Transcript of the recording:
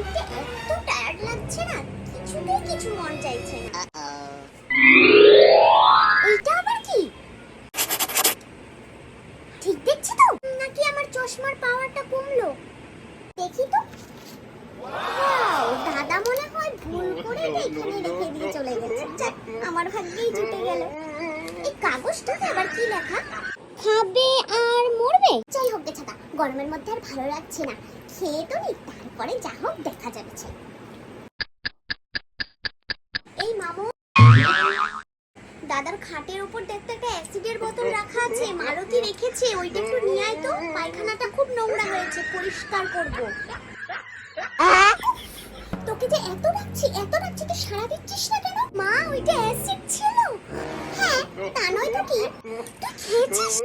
দেখতে এত টায়ার্ড লাগছে না, কিছুতেই কিছু মন চাইছে না। এইটা আবার কি? ঠিক দেখছি তো নাকি আমার চশমার পাওয়ারটা কমলো? দেখি তো। ওয়াও, দাদা মনে হয় ভুল করে এখানে রেখে দিয়ে চলে গেছে। যাক, আমার ভাগ্যেই জুটে গেল। এই কাগজটাতে আবার কি লেখা? খাবে আর মরবে। যাই হোক বেচারা, গরমের মধ্যে আর ভালো লাগছে না, খেয়ে তো নি, তারপরে যা হোক দেখা যাবে। এই মামু, দাদার খাটের উপর দেখতে একটা অ্যাসিডের বোতল রাখা আছে, মালতী রেখেছে, ওইটা একটু নিয়ে আয় তো। পায়খানাটা খুব নোংরা হয়েছে, পরিষ্কার করব। তোকে যে এত ডাকছি তুই সাড়া দিচ্ছিস না কেন? মা, ওইটা অ্যাসিড ছিল। হ্যাঁ, তা নয় তো কি, তুই খেয়েছিস?